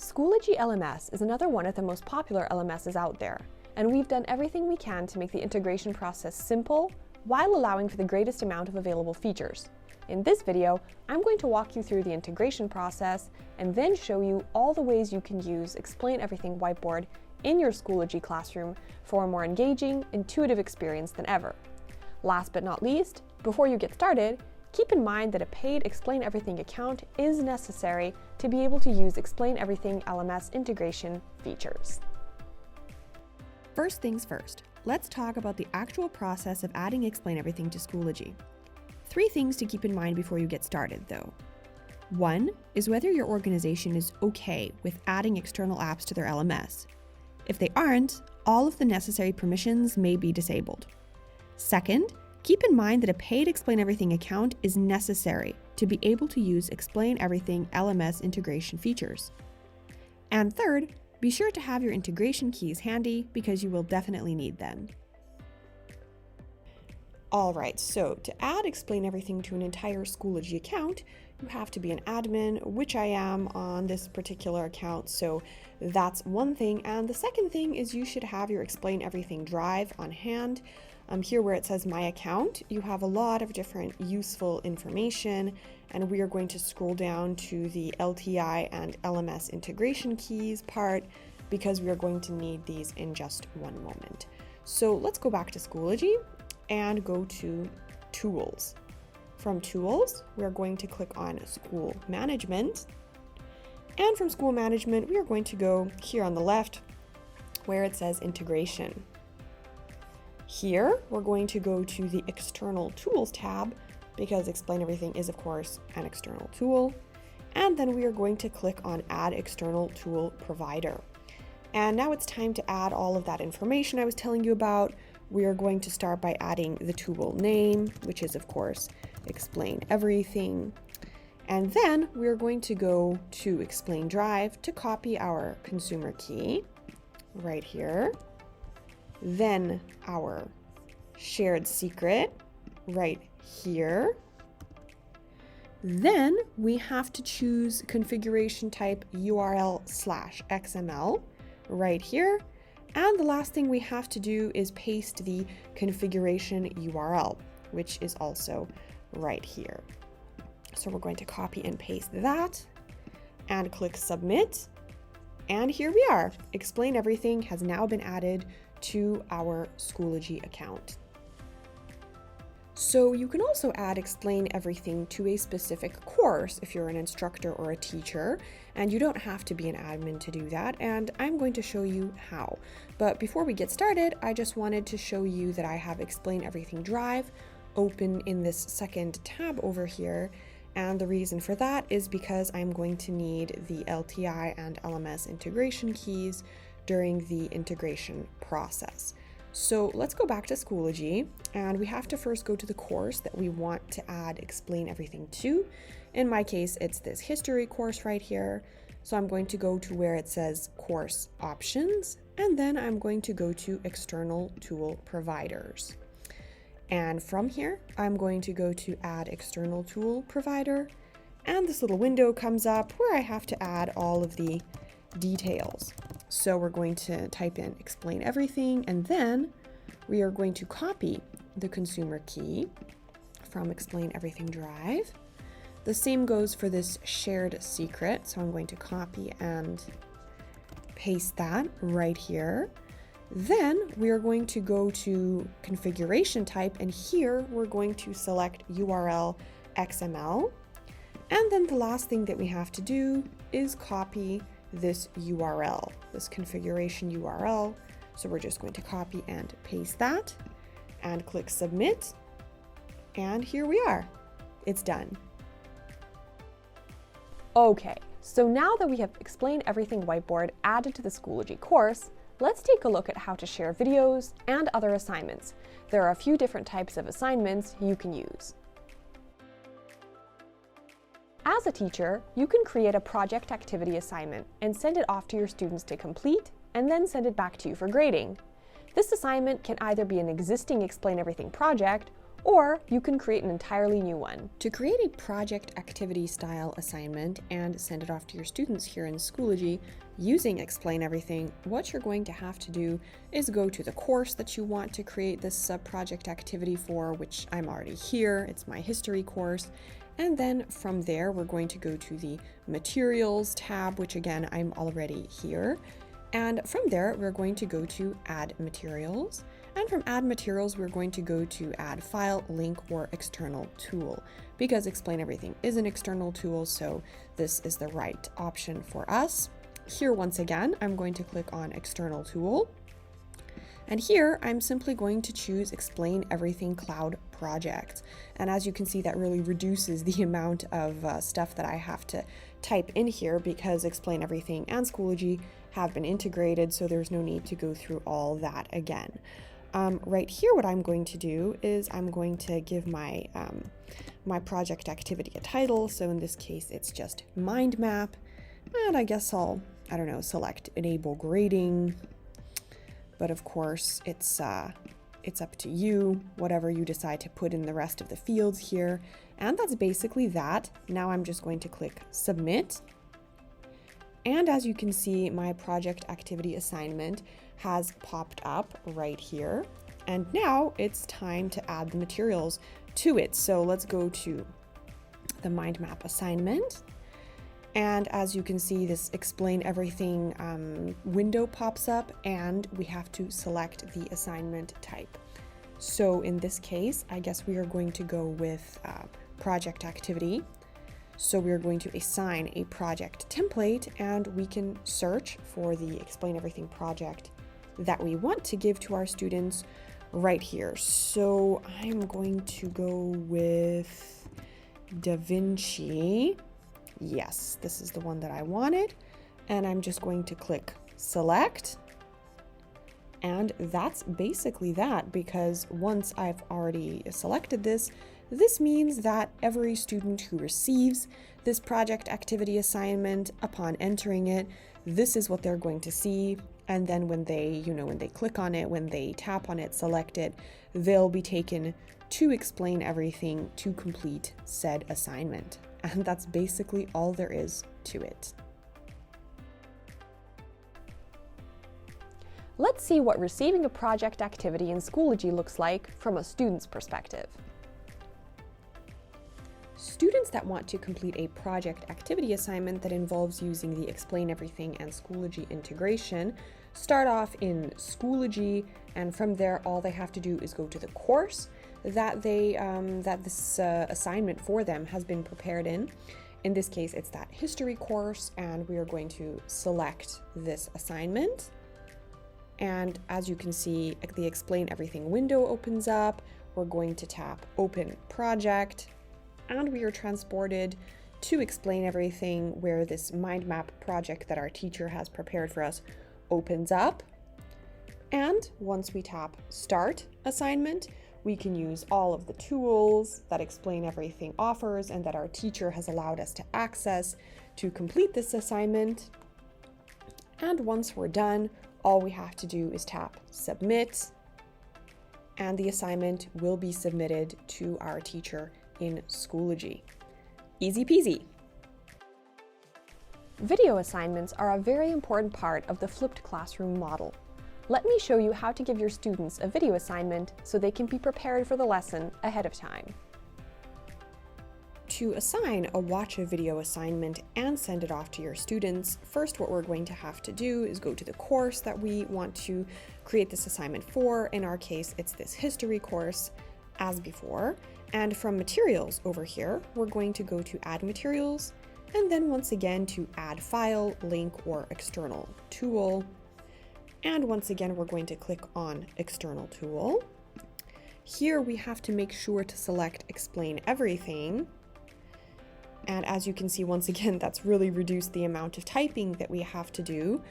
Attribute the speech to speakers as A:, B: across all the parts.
A: Schoology LMS is another one of the most popular LMSs out there, and we've done everything we can to make the integration process simple while allowing for the greatest amount of available features. In this video, I'm going to walk you through the integration process and then show you all the ways you can use Explain Everything Whiteboard in your Schoology classroom for a more engaging, intuitive experience than ever. Last but not least, before you get started, keep in mind that a paid Explain Everything account is necessary to be able to use Explain Everything LMS integration features.
B: First things first, let's talk about the actual process of adding Explain Everything to Schoology. 3 things to keep in mind before you get started, though. 1 is whether your organization is okay with adding external apps to their LMS. If they aren't, all of the necessary permissions may be disabled. 2nd, keep in mind that a paid Explain Everything account is necessary to be able to use Explain Everything LMS integration features. And 3rd, be sure to have your integration keys handy because you will definitely need them. Alright, so to add Explain Everything to an entire Schoology account, you have to be an admin, which I am on this particular account, so that's one thing. And the second thing is you should have your Explain Everything drive on hand. Here where it says My Account, you have a lot of different useful information, and we are going to scroll down to the LTI and LMS integration keys part because we are going to need these in just one moment. So let's go back to Schoology and go to Tools. From Tools, we are going to click on School Management. And from School Management, we are going to go here on the left where it says Integration. Here, we're going to go to the External Tools tab because Explain Everything is, of course, an external tool. And then we are going to click on Add External Tool Provider. And now it's time to add all of that information I was telling you about. We are going to start by adding the tool name, which is, of course, Explain Everything. And then we are going to go to Explain Drive to copy our consumer key right here. Then our shared secret right here. Then we have to choose configuration type URL/XML right here. And the last thing we have to do is paste the configuration URL, which is also right here. So we're going to copy and paste that and click Submit. And here we are. Explain Everything has now been added to our Schoology account. So you can also add Explain Everything to a specific course if you're an instructor or a teacher, and you don't have to be an admin to do that, and I'm going to show you how. But before we get started, I just wanted to show you that I have Explain Everything Drive open in this second tab over here, and the reason for that is because I'm going to need the LTI and LMS integration keys during the integration process. So let's go back to Schoology, and we have to first go to the course that we want to add Explain Everything to. In my case, it's this history course right here. So I'm going to go to where it says Course Options, and then I'm going to go to External Tool Providers. And from here, I'm going to go to Add External Tool Provider, and this little window comes up where I have to add all of the details. So we're going to type in Explain Everything, and then we are going to copy the consumer key from Explain Everything Drive. The same goes for this shared secret, so I'm going to copy and paste that right here. Then we are going to go to configuration type, and here we're going to select URL XML. And then the last thing that we have to do is copy this URL, this configuration URL. So we're just going to copy and paste that and click Submit. And here we are. It's done.
A: Okay, so now that we have Explain Everything Whiteboard added to the Schoology course, let's take a look at how to share videos and other assignments. There are a few different types of assignments you can use. As a teacher, you can create a project activity assignment and send it off to your students to complete, and then send it back to you for grading. This assignment can either be an existing Explain Everything project, or you can create an entirely new one.
B: To create a project activity style assignment and send it off to your students here in Schoology using Explain Everything, what you're going to have to do is go to the course that you want to create this project activity for, which I'm already here. It's my history course. And then from there, we're going to go to the materials tab, which again, I'm already here. And from there, we're going to go to add materials. And from add materials, we're going to go to add file, link, or external tool, because Explain Everything is an external tool. So this is the right option for us. Here, once again, I'm going to click on external tool. And here, I'm simply going to choose Explain Everything Cloud Project. And as you can see, that really reduces the amount of stuff that I have to type in here, because Explain Everything and Schoology have been integrated, so there's no need to go through all that again. Right here, what I'm going to do is I'm going to give my, my project activity a title. So in this case, it's just mind map. And I guess I don't know, select enable grading. But of course, it's up to you, whatever you decide to put in the rest of the fields here. And that's basically that. Now I'm just going to click submit. And as you can see, my project activity assignment has popped up right here. And now it's time to add the materials to it. So let's go to the mind map assignment. And as you can see, this Explain Everything window pops up, and we have to select the assignment type. So in this case, I guess we are going to go with project activity. So we are going to assign a project template, and we can search for the Explain Everything project that we want to give to our students right here. So I'm going to go with Da Vinci. Yes, this is the one that I wanted. And I'm just going to click select. And that's basically that, because once I've already selected this, this means that every student who receives this project activity assignment, upon entering it, this is what they're going to see. And then when they, when they click on it, when they tap on it, select it, they'll be taken to Explain Everything to complete said assignment. And that's basically all there is to it.
A: Let's see what receiving a project activity in Schoology looks like from a student's perspective.
B: Students that want to complete a project activity assignment that involves using the Explain Everything and Schoology integration start off in Schoology, and from there all they have to do is go to the course that this assignment for them has been prepared in. In this case, it's that history course, and we are going to select this assignment. And as you can see, the Explain Everything window opens up. We're going to tap Open Project, and we are transported to Explain Everything, where this mind map project that our teacher has prepared for us opens up. And once we tap Start Assignment, we can use all of the tools that Explain Everything offers and that our teacher has allowed us to access to complete this assignment. And once we're done, all we have to do is tap Submit, and the assignment will be submitted to our teacher in Schoology. Easy peasy.
A: Video assignments are a very important part of the flipped classroom model. Let me show you how to give your students a video assignment so they can be prepared for the lesson ahead of time.
B: To assign a watch a video assignment and send it off to your students, first what we're going to have to do is go to the course that we want to create this assignment for. In our case, it's this history course, as before. And from materials over here, we're going to go to add materials, and then once again to add file, link, or external tool. And once again, we're going to click on external tool. Here we have to make sure to select Explain Everything. And as you can see, once again, that's really reduced the amount of typing that we have to do.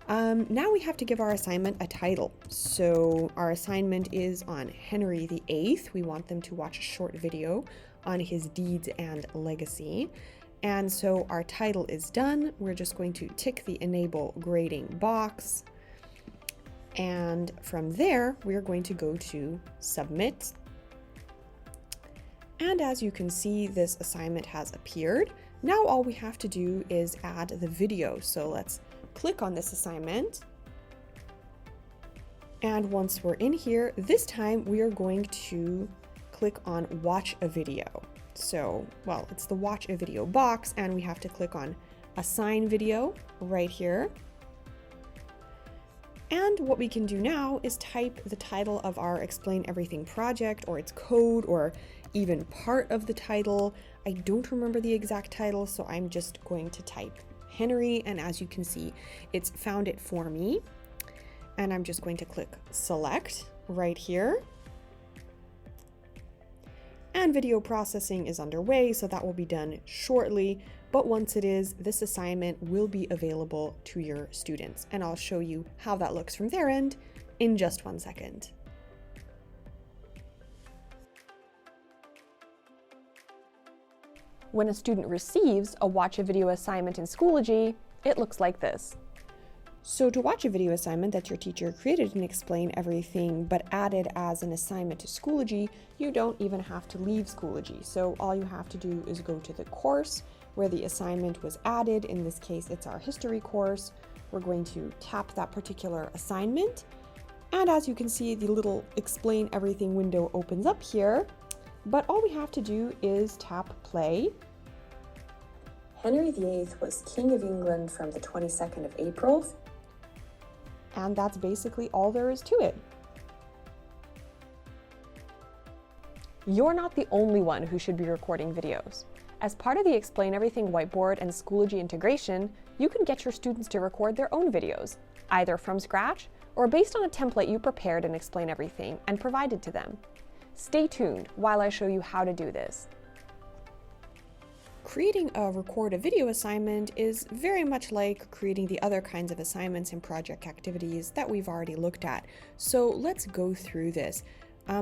B: Now we have to give our assignment a title. So our assignment is on Henry VIII. We want them to watch a short video on his deeds and legacy. And so our title is done. We're just going to tick the Enable Grading box. And from there, we're going to go to Submit. And as you can see, this assignment has appeared. Now all we have to do is add the video. So let's click on this assignment. And once we're in here, this time we are going to click on watch a video. So, well, it's the watch a video box, and we have to click on assign video right here. And what we can do now is type the title of our Explain Everything project, or its code, or even part of the title. I don't remember the exact title, so I'm just going to type Henry, and as you can see, it's found it for me. And I'm just going to click select right here. And video processing is underway, so that will be done shortly. But once it is, this assignment will be available to your students. And I'll show you how that looks from their end in just 1 second.
A: When a student receives a watch a video assignment in Schoology, it looks like this.
B: So to watch a video assignment that your teacher created and Explain Everything but added as an assignment to Schoology, you don't even have to leave Schoology. So all you have to do is go to the course where the assignment was added. In this case, it's our history course. We're going to tap that particular assignment. And as you can see, the little Explain Everything window opens up here. But all we have to do is tap play.
C: Henry VIII was King of England from the 22nd of April.
A: And that's basically all there is to it. You're not the only one who should be recording videos. As part of the Explain Everything Whiteboard and Schoology integration, you can get your students to record their own videos, either from scratch or based on a template you prepared in Explain Everything and provided to them. Stay tuned while I show you how to do this.
B: Creating a record a video assignment is very much like creating the other kinds of assignments and project activities that we've already looked at. So let's go through this.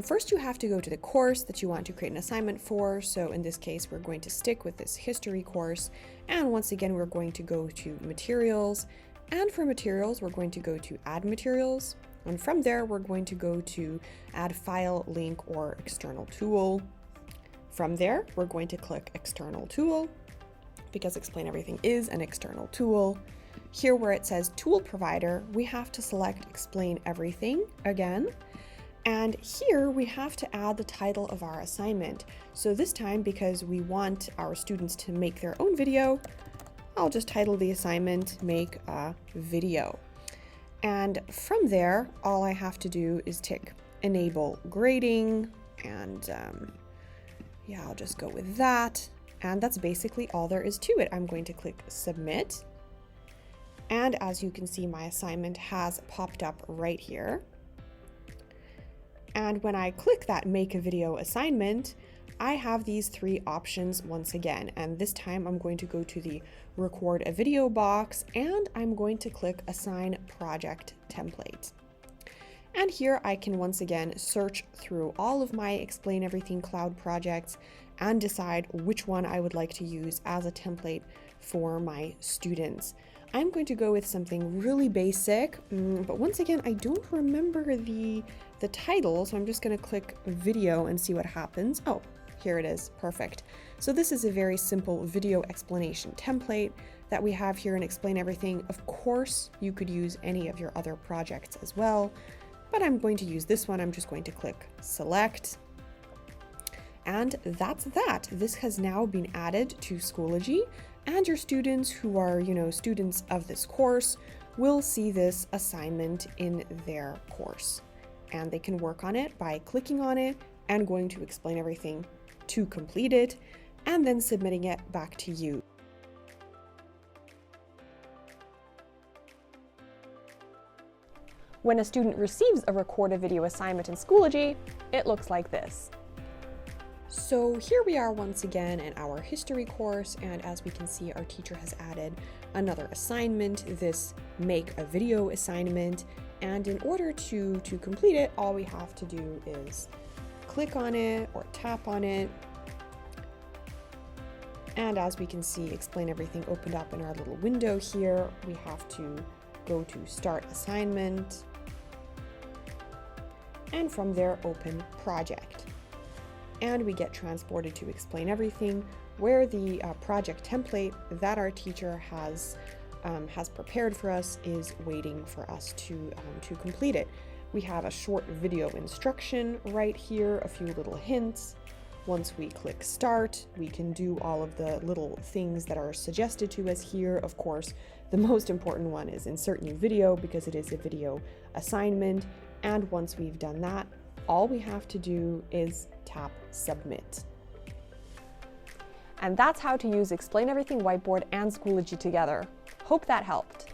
B: First, you have to go to the course that you want to create an assignment for. So in this case, we're going to stick with this history course. And once again, we're going to go to materials. And for materials, we're going to go to add materials. And from there, we're going to go to add file, link, or external tool. From there, we're going to click external tool because Explain Everything is an external tool. Here where it says tool provider, we have to select Explain Everything again. And here we have to add the title of our assignment. So this time, because we want our students to make their own video, I'll just title the assignment Make a Video. And from there, all I have to do is tick Enable Grading, and yeah, I'll just go with that. And that's basically all there is to it. I'm going to click Submit. And as you can see, my assignment has popped up right here. And when I click that Make a Video assignment, I have these three options once again. And this time I'm going to go to the Record a Video box, and I'm going to click Assign Project Template. And here I can once again search through all of my Explain Everything Cloud projects and decide which one I would like to use as a template for my students. I'm going to go with something really basic, but once again, I don't remember the title, so I'm just going to click video and see what happens. Oh, here it is. Perfect. So this is a very simple video explanation template that we have here in Explain Everything. Of course, you could use any of your other projects as well, but I'm going to use this one. I'm just going to click select. And that's that. This has now been added to Schoology, and your students who are, students of this course will see this assignment in their course. And they can work on it by clicking on it and going to Explain Everything to complete it, and then submitting it back to you.
A: When a student receives a Record a Video assignment in Schoology, it looks like this.
B: So here we are once again in our history course, and as we can see, our teacher has added another assignment, this Make a Video assignment. And in order to complete it, all we have to do is click on it or tap on it. And as we can see, Explain Everything opened up in our little window here. We have to go to Start Assignment, and from there, open Project. and we get transported to Explain Everything, where the project template that our teacher has prepared for us is waiting for us to complete it. We have a short video instruction right here, a few little hints. Once we click start, we can do all of the little things that are suggested to us here. Of course, the most important one is insert new video because it is a video assignment. And once we've done that, all we have to do is tap submit.
A: And that's how to use Explain Everything Whiteboard and Schoology together. Hope that helped.